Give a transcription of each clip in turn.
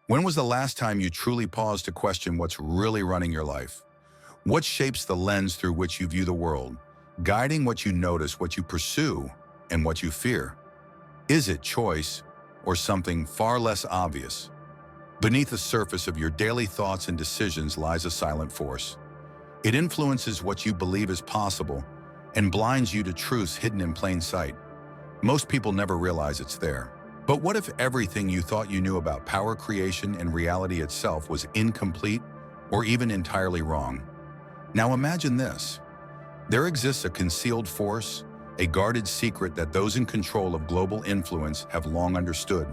When was the last time you truly paused to question what's really running your life? What shapes the lens through which you view the world, guiding what you notice, what you pursue, and what you fear? Is it choice or something far less obvious? Beneath the surface of your daily thoughts and decisions lies a silent force. It influences what you believe is possible and blinds you to truths hidden in plain sight. Most people never realize it's there. But what if everything you thought you knew about power creation and reality itself was incomplete or even entirely wrong? Now imagine this. There exists a concealed force, a guarded secret that those in control of global influence have long understood.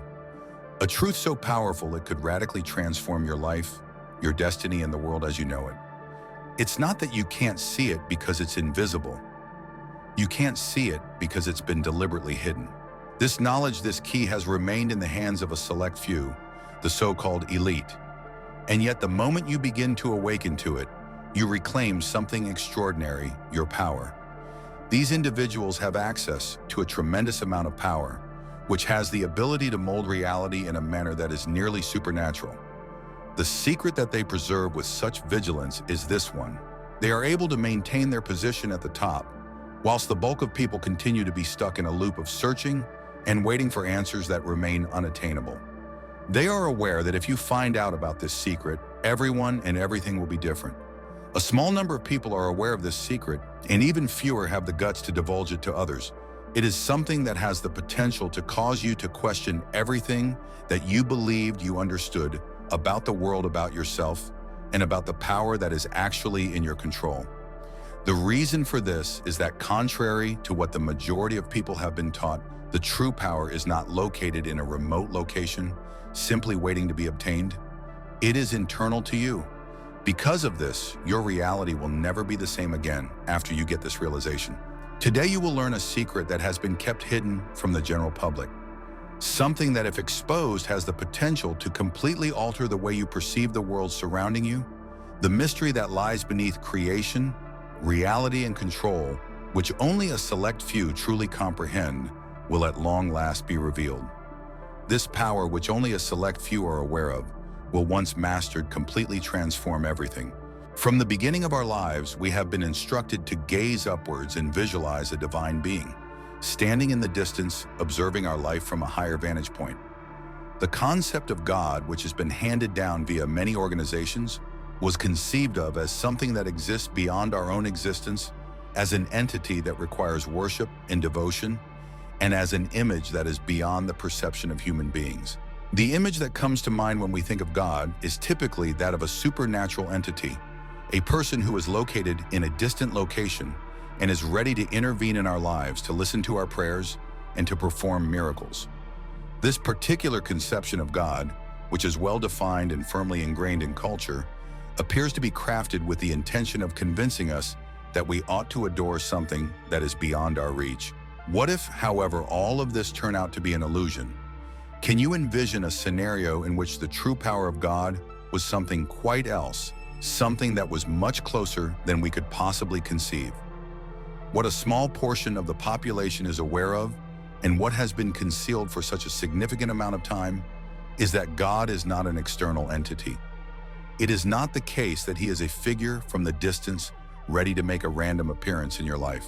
A truth so powerful it could radically transform your life, your destiny, and the world as you know it. It's not that you can't see it because it's invisible. You can't see it because it's been deliberately hidden. This knowledge, this key, has remained in the hands of a select few, the so-called elite. And yet the moment you begin to awaken to it, you reclaim something extraordinary, your power. These individuals have access to a tremendous amount of power, which has the ability to mold reality in a manner that is nearly supernatural. The secret that they preserve with such vigilance is this one. They are able to maintain their position at the top, whilst the bulk of people continue to be stuck in a loop of searching and waiting for answers that remain unattainable. They are aware that if you find out about this secret, everyone and everything will be different. A small number of people are aware of this secret, and even fewer have the guts to divulge it to others. It is something that has the potential to cause you to question everything that you believed you understood about the world, about yourself, and about the power that is actually in your control. The reason for this is that, contrary to what the majority of people have been taught, the true power is not located in a remote location, simply waiting to be obtained. It is internal to you. Because of this, your reality will never be the same again after you get this realization. Today you will learn a secret that has been kept hidden from the general public. Something that, if exposed, has the potential to completely alter the way you perceive the world surrounding you. The mystery that lies beneath creation, reality, and control, which only a select few truly comprehend, will at long last be revealed. This power, which only a select few are aware of, will, once mastered, completely transform everything. From the beginning of our lives, we have been instructed to gaze upwards and visualize a divine being, standing in the distance, observing our life from a higher vantage point. The concept of God, which has been handed down via many organizations, was conceived of as something that exists beyond our own existence, as an entity that requires worship and devotion, and as an image that is beyond the perception of human beings. The image that comes to mind when we think of God is typically that of a supernatural entity, a person who is located in a distant location and is ready to intervene in our lives, to listen to our prayers, and to perform miracles. This particular conception of God, which is well-defined and firmly ingrained in culture, appears to be crafted with the intention of convincing us that we ought to adore something that is beyond our reach. What if, however, all of this turned out to be an illusion? Can you envision a scenario in which the true power of God was something quite else, something that was much closer than we could possibly conceive? What a small portion of the population is aware of, and what has been concealed for such a significant amount of time, is that God is not an external entity. It is not the case that he is a figure from the distance, ready to make a random appearance in your life.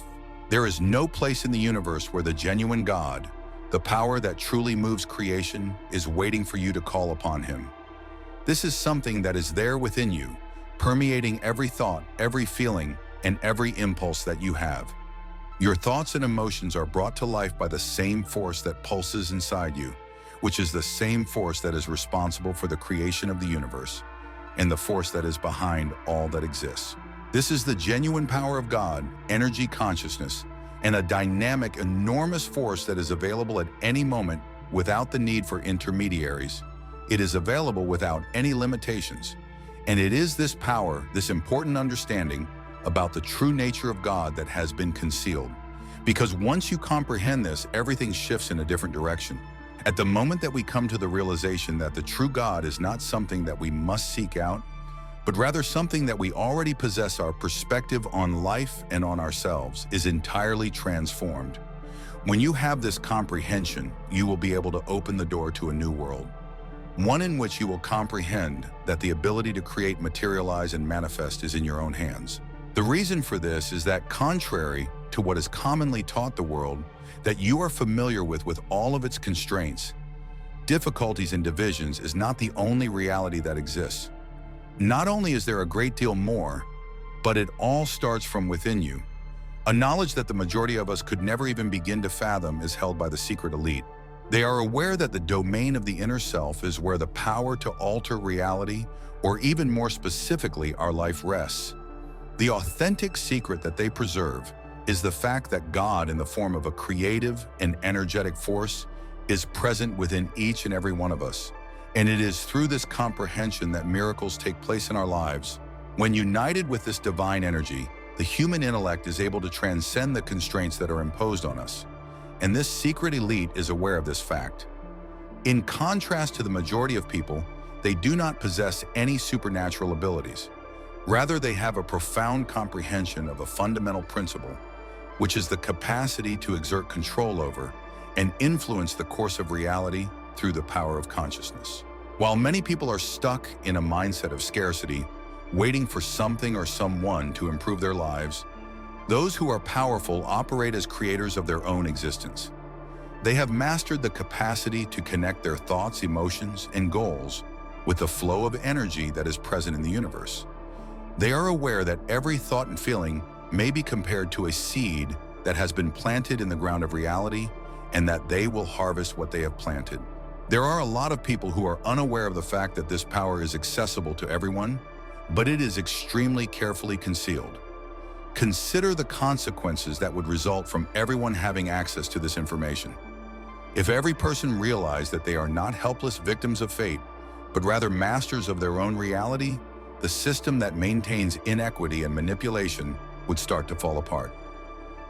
There is no place in the universe where the genuine God, the power that truly moves creation, is waiting for you to call upon him. This is something that is there within you, permeating every thought, every feeling, and every impulse that you have. Your thoughts and emotions are brought to life by the same force that pulses inside you, which is the same force that is responsible for the creation of the universe, and the force that is behind all that exists. This is the genuine power of God, energy, consciousness, and a dynamic, enormous force that is available at any moment without the need for intermediaries. It is available without any limitations. And it is this power, this important understanding about the true nature of God, that has been concealed. Because once you comprehend this, everything shifts in a different direction. At the moment that we come to the realization that the true God is not something that we must seek out, but rather something that we already possess, our perspective on life and on ourselves is entirely transformed. When you have this comprehension, you will be able to open the door to a new world. one in which you will comprehend that the ability to create, materialize, and manifest is in your own hands. The reason for this is that, contrary to what is commonly taught the world, that you are familiar with all of its constraints, difficulties, and divisions is not the only reality that exists. Not only is there a great deal more, but it all starts from within you. A knowledge that the majority of us could never even begin to fathom is held by the secret elite. They are aware that the domain of the inner self is where the power to alter reality, or even more specifically, our life, rests. The authentic secret that they preserve is the fact that God, in the form of a creative and energetic force, is present within each and every one of us. And it is through this comprehension that miracles take place in our lives. When united with this divine energy, the human intellect is able to transcend the constraints that are imposed on us. And this secret elite is aware of this fact. In contrast to the majority of people, they do not possess any supernatural abilities. Rather, they have a profound comprehension of a fundamental principle, which is the capacity to exert control over and influence the course of reality through the power of consciousness. While many people are stuck in a mindset of scarcity, waiting for something or someone to improve their lives, those who are powerful operate as creators of their own existence. They have mastered the capacity to connect their thoughts, emotions, and goals with the flow of energy that is present in the universe. They are aware that every thought and feeling may be compared to a seed that has been planted in the ground of reality, and that they will harvest what they have planted. There are a lot of people who are unaware of the fact that this power is accessible to everyone, but it is extremely carefully concealed. Consider the consequences that would result from everyone having access to this information. If every person realized that they are not helpless victims of fate, but rather masters of their own reality, the system that maintains inequity and manipulation would start to fall apart.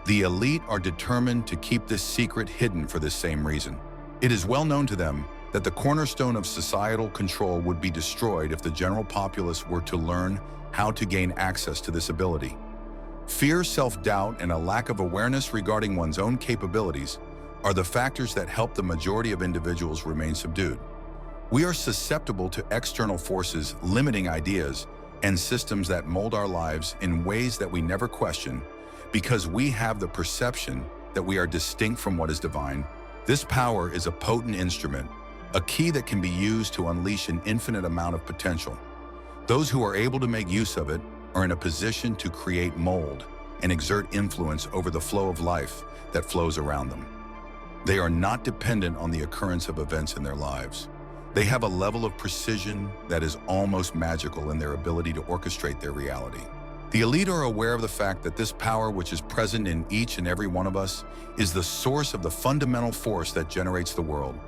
The elite are determined to keep this secret hidden for this same reason. It is well known to them that the cornerstone of societal control would be destroyed if the general populace were to learn how to gain access to this ability. Fear, self-doubt, and a lack of awareness regarding one's own capabilities are the factors that help the majority of individuals remain subdued. We are susceptible to external forces limiting ideas and systems that mold our lives in ways that we never question because we have the perception that we are distinct from what is divine. This power is a potent instrument, a key that can be used to unleash an infinite amount of potential. Those who are able to make use of it are in a position to create, mold, and exert influence over the flow of life that flows around them. They are not dependent on the occurrence of events in their lives. They have a level of precision that is almost magical in their ability to orchestrate their reality. The elite are aware of the fact that this power, which is present in each and every one of us, is the source of the fundamental force that generates the world.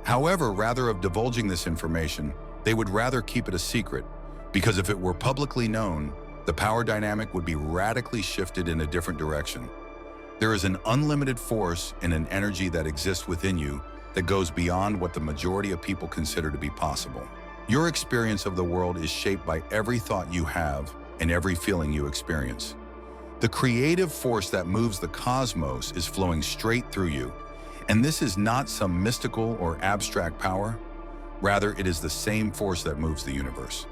However, rather of divulging this information, they would rather keep it a secret, because if it were publicly known, the power dynamic would be radically shifted in a different direction. There is an unlimited force and an energy that exists within you that goes beyond what the majority of people consider to be possible. Your experience of the world is shaped by every thought you have and every feeling you experience. The creative force that moves the cosmos is flowing straight through you, and this is not some mystical or abstract power. Rather, it is the same force that moves the universe.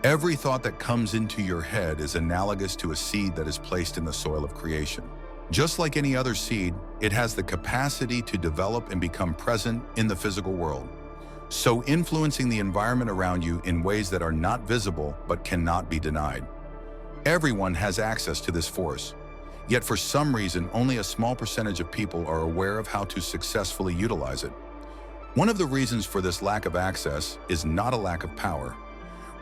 Every thought that comes into your head is analogous to a seed that is placed in the soil of creation. Just like any other seed, it has the capacity to develop and become present in the physical world, so influencing the environment around you in ways that are not visible but cannot be denied. Everyone has access to this force, yet for some reason only a small percentage of people are aware of how to successfully utilize it. One of the reasons for this lack of access is not a lack of power.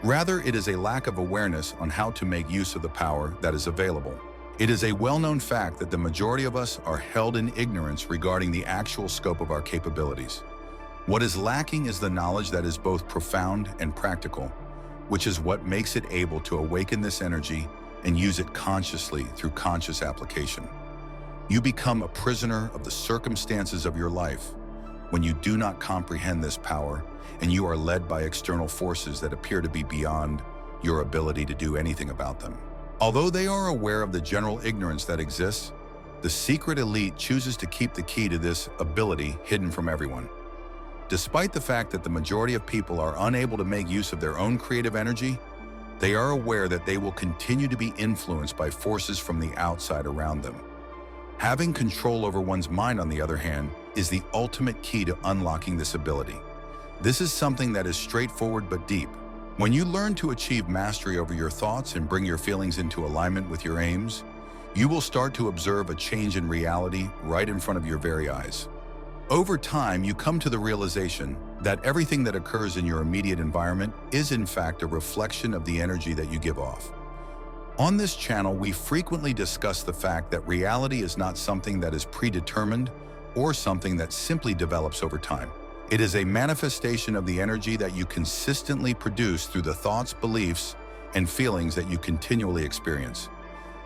Rather, it is a lack of awareness on how to make use of the power that is available. It is a well-known fact that the majority of us are held in ignorance regarding the actual scope of our capabilities. What is lacking is the knowledge that is both profound and practical, which is what makes it able to awaken this energy and use it consciously through conscious application. You become a prisoner of the circumstances of your life when you do not comprehend this power and you are led by external forces that appear to be beyond your ability to do anything about them. Although they are aware of the general ignorance that exists, the secret elite chooses to keep the key to this ability hidden from everyone. Despite the fact that the majority of people are unable to make use of their own creative energy, they are aware that they will continue to be influenced by forces from the outside around them. Having control over one's mind, on the other hand, is the ultimate key to unlocking this ability. This is something that is straightforward but deep. When you learn to achieve mastery over your thoughts and bring your feelings into alignment with your aims, you will start to observe a change in reality right in front of your very eyes. Over time, you come to the realization that everything that occurs in your immediate environment is in fact a reflection of the energy that you give off. On this channel, we frequently discuss the fact that reality is not something that is predetermined or something that simply develops over time. It is a manifestation of the energy that you consistently produce through the thoughts, beliefs, and feelings that you continually experience.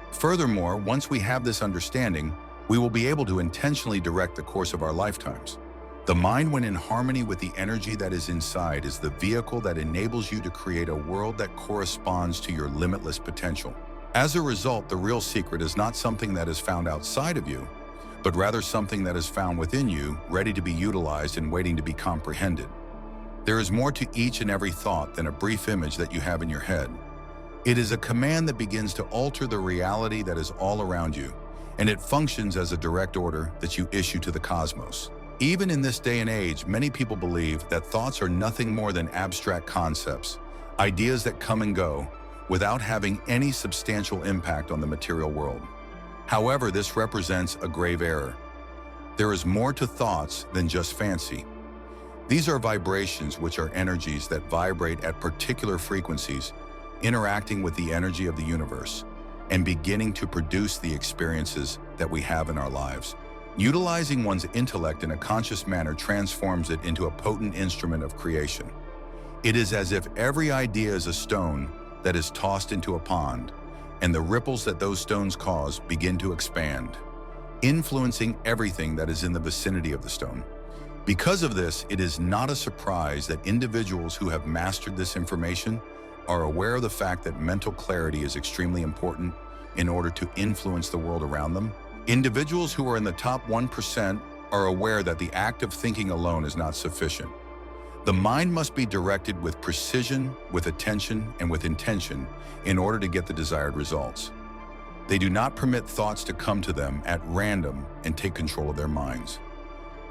Furthermore, once we have this understanding, we will be able to intentionally direct the course of our lifetimes. The mind, when in harmony with the energy that is inside, is the vehicle that enables you to create a world that corresponds to your limitless potential. As a result, the real secret is not something that is found outside of you, but rather something that is found within you, ready to be utilized and waiting to be comprehended. There is more to each and every thought than a brief image that you have in your head. It is a command that begins to alter the reality that is all around you, and it functions as a direct order that you issue to the cosmos. Even in this day and age, many people believe that thoughts are nothing more than abstract concepts, ideas that come and go, without having any substantial impact on the material world. However, this represents a grave error. There is more to thoughts than just fancy. These are vibrations, which are energies that vibrate at particular frequencies, interacting with the energy of the universe, and beginning to produce the experiences that we have in our lives. Utilizing one's intellect in a conscious manner transforms it into a potent instrument of creation. It is as if every idea is a stone that is tossed into a pond, and the ripples that those stones cause begin to expand, influencing everything that is in the vicinity of the stone. Because of this, it is not a surprise that individuals who have mastered this information are aware of the fact that mental clarity is extremely important in order to influence the world around them. Individuals who are in the top 1% are aware that the act of thinking alone is not sufficient. The mind must be directed with precision, with attention, and with intention in order to get the desired results. They do not permit thoughts to come to them at random and take control of their minds.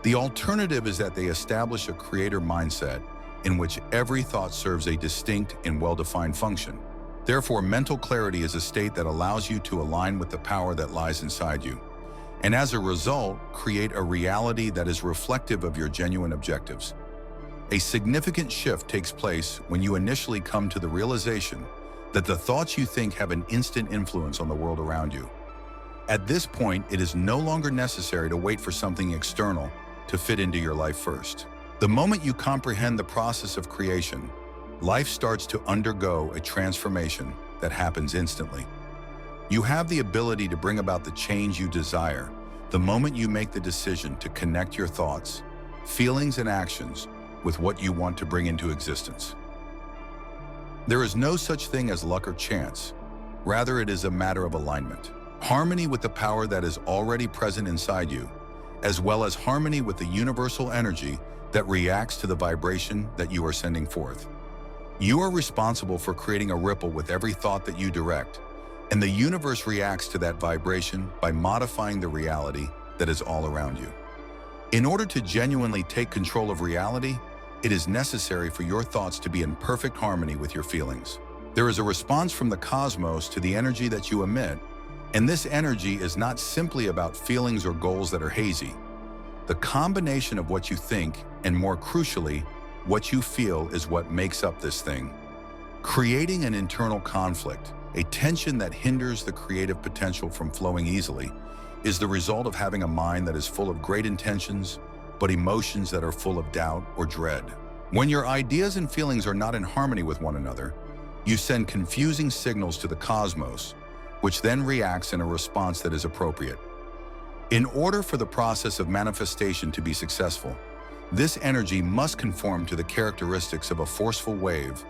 The alternative is that they establish a creator mindset in which every thought serves a distinct and well-defined function. Therefore, mental clarity is a state that allows you to align with the power that lies inside you, and as a result, create a reality that is reflective of your genuine objectives. A significant shift takes place when you initially come to the realization that the thoughts you think have an instant influence on the world around you. At this point, it is no longer necessary to wait for something external to fit into your life first. The moment you comprehend the process of creation, life starts to undergo a transformation that happens instantly. You have the ability to bring about the change you desire the moment you make the decision to connect your thoughts, feelings, and actions with what you want to bring into existence. There is no such thing as luck or chance. Rather, it is a matter of alignment. Harmony with the power that is already present inside you, as well as harmony with the universal energy that reacts to the vibration that you are sending forth. You are responsible for creating a ripple with every thought that you direct, and the universe reacts to that vibration by modifying the reality that is all around you. In order to genuinely take control of reality, it is necessary for your thoughts to be in perfect harmony with your feelings. There is a response from the cosmos to the energy that you emit, and this energy is not simply about feelings or goals that are hazy. The combination of what you think and, more crucially, what you feel is what makes up this thing. Creating an internal conflict, a tension that hinders the creative potential from flowing easily, is the result of having a mind that is full of great intentions, but emotions that are full of doubt or dread. When your ideas and feelings are not in harmony with one another, you send confusing signals to the cosmos, which then reacts in a response that is appropriate. In order for the process of manifestation to be successful, this energy must conform to the characteristics of a forceful wave,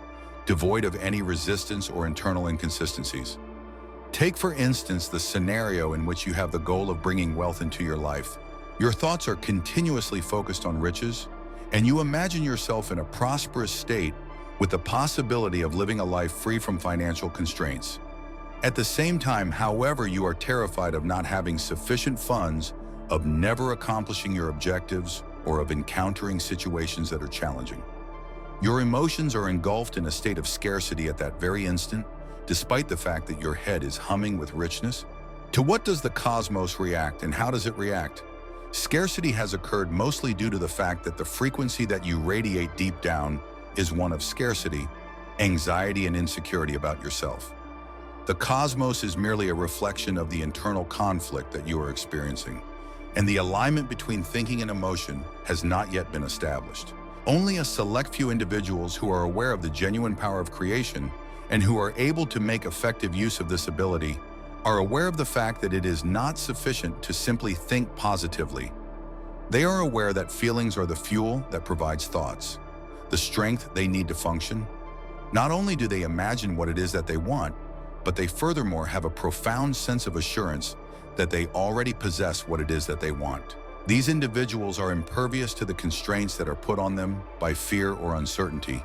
devoid of any resistance or internal inconsistencies. Take, for instance, the scenario in which you have the goal of bringing wealth into your life. Your thoughts are continuously focused on riches, and you imagine yourself in a prosperous state with the possibility of living a life free from financial constraints. At the same time, however, you are terrified of not having sufficient funds, of never accomplishing your objectives, or of encountering situations that are challenging. Your emotions are engulfed in a state of scarcity at that very instant, despite the fact that your head is humming with richness. To what does the cosmos react, and how does it react? Scarcity has occurred mostly due to the fact that the frequency that you radiate deep down is one of scarcity, anxiety, and insecurity about yourself. The cosmos is merely a reflection of the internal conflict that you are experiencing, and the alignment between thinking and emotion has not yet been established. Only a select few individuals who are aware of the genuine power of creation and who are able to make effective use of this ability are aware of the fact that it is not sufficient to simply think positively. They are aware that feelings are the fuel that provides thoughts, the strength they need to function. Not only do they imagine what it is that they want, but they furthermore have a profound sense of assurance that they already possess what it is that they want. These individuals are impervious to the constraints that are put on them by fear or uncertainty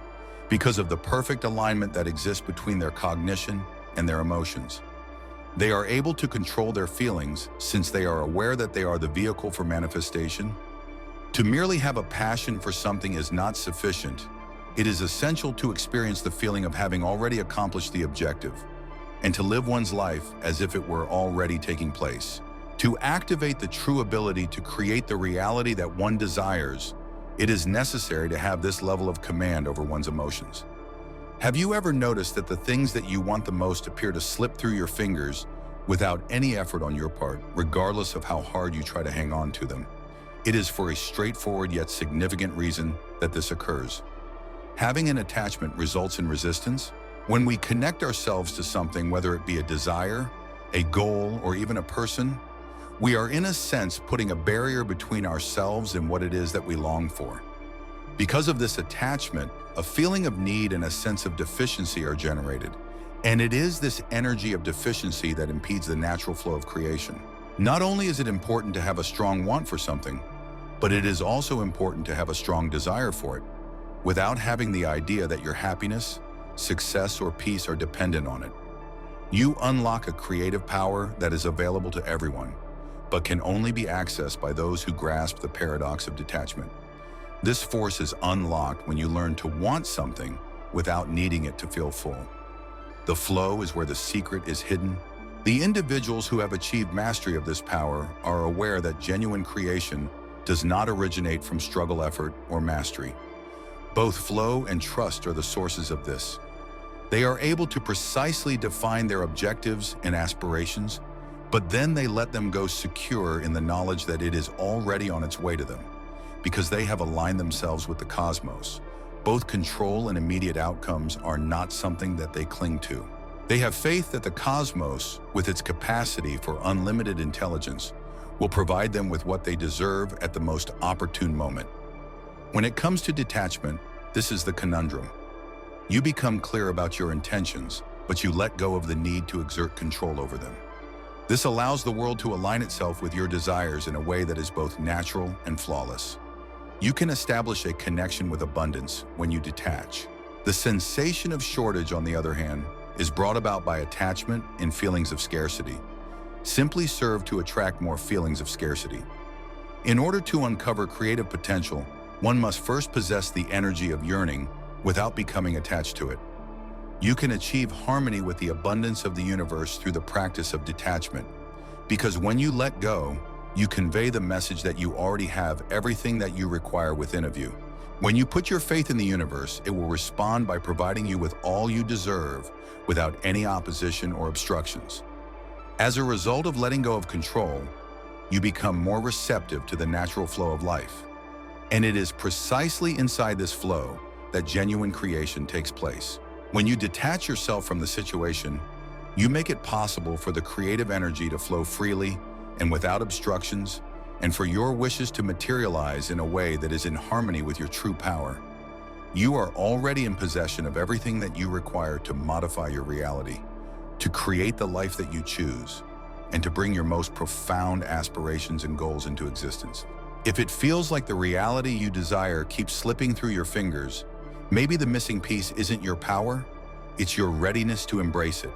because of the perfect alignment that exists between their cognition and their emotions. They are able to control their feelings since they are aware that they are the vehicle for manifestation. To merely have a passion for something is not sufficient. It is essential to experience the feeling of having already accomplished the objective and to live one's life as if it were already taking place. To activate the true ability to create the reality that one desires, it is necessary to have this level of command over one's emotions. Have you ever noticed that the things that you want the most appear to slip through your fingers without any effort on your part, regardless of how hard you try to hang on to them? It is for a straightforward yet significant reason that this occurs. Having an attachment results in resistance. When we connect ourselves to something, whether it be a desire, a goal, or even a person, we are in a sense putting a barrier between ourselves and what it is that we long for. Because of this attachment, a feeling of need and a sense of deficiency are generated, and it is this energy of deficiency that impedes the natural flow of creation. Not only is it important to have a strong want for something, but it is also important to have a strong desire for it, without having the idea that your happiness, success, or peace are dependent on it. You unlock a creative power that is available to everyone, but can only be accessed by those who grasp the paradox of detachment. This force is unlocked when you learn to want something without needing it to feel full. The flow is where the secret is hidden. The individuals who have achieved mastery of this power are aware that genuine creation does not originate from struggle, effort, or mastery. Both flow and trust are the sources of this. They are able to precisely define their objectives and aspirations, but then they let them go secure in the knowledge that it is already on its way to them, because they have aligned themselves with the cosmos. Both control and immediate outcomes are not something that they cling to. They have faith that the cosmos, with its capacity for unlimited intelligence, will provide them with what they deserve at the most opportune moment. When it comes to detachment, this is the conundrum. You become clear about your intentions, but you let go of the need to exert control over them. This allows the world to align itself with your desires in a way that is both natural and flawless. You can establish a connection with abundance when you detach. The sensation of shortage, on the other hand, is brought about by attachment and feelings of scarcity, simply serve to attract more feelings of scarcity. In order to uncover creative potential, one must first possess the energy of yearning without becoming attached to it. You can achieve harmony with the abundance of the universe through the practice of detachment, because when you let go, you convey the message that you already have everything that you require within of you. When you put your faith in the universe, it will respond by providing you with all you deserve without any opposition or obstructions. As a result of letting go of control, you become more receptive to the natural flow of life. And it is precisely inside this flow that genuine creation takes place. When you detach yourself from the situation, you make it possible for the creative energy to flow freely and without obstructions, and for your wishes to materialize in a way that is in harmony with your true power. You are already in possession of everything that you require to modify your reality, to create the life that you choose, and to bring your most profound aspirations and goals into existence. If it feels like the reality you desire keeps slipping through your fingers, maybe the missing piece isn't your power, it's your readiness to embrace it.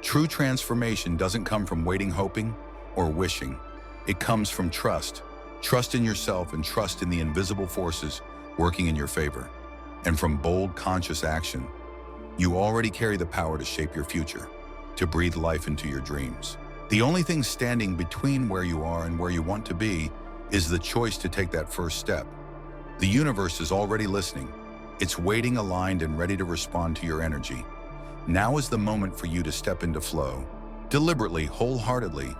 True transformation doesn't come from waiting, hoping, or wishing. It comes from trust. Trust in yourself and trust in the invisible forces working in your favor. And from bold, conscious action. You already carry the power to shape your future, to breathe life into your dreams. The only thing standing between where you are and where you want to be is the choice to take that first step. The universe is already listening. It's waiting, aligned, and ready to respond to your energy. Now is the moment for you to step into flow. Deliberately, wholeheartedly.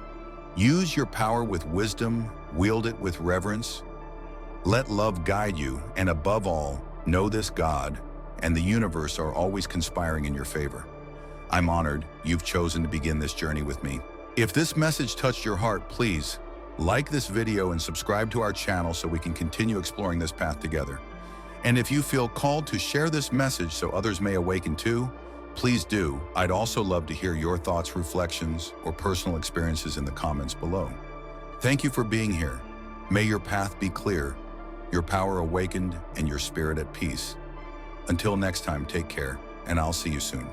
Use your power with wisdom, wield it with reverence. Let love guide you, and above all, know this: God and the universe are always conspiring in your favor. I'm honored you've chosen to begin this journey with me. If this message touched your heart, please like this video and subscribe to our channel so we can continue exploring this path together. And if you feel called to share this message so others may awaken too, please do. I'd also love to hear your thoughts, reflections, or personal experiences in the comments below. Thank you for being here. May your path be clear, your power awakened, and your spirit at peace. Until next time, take care, and I'll see you soon.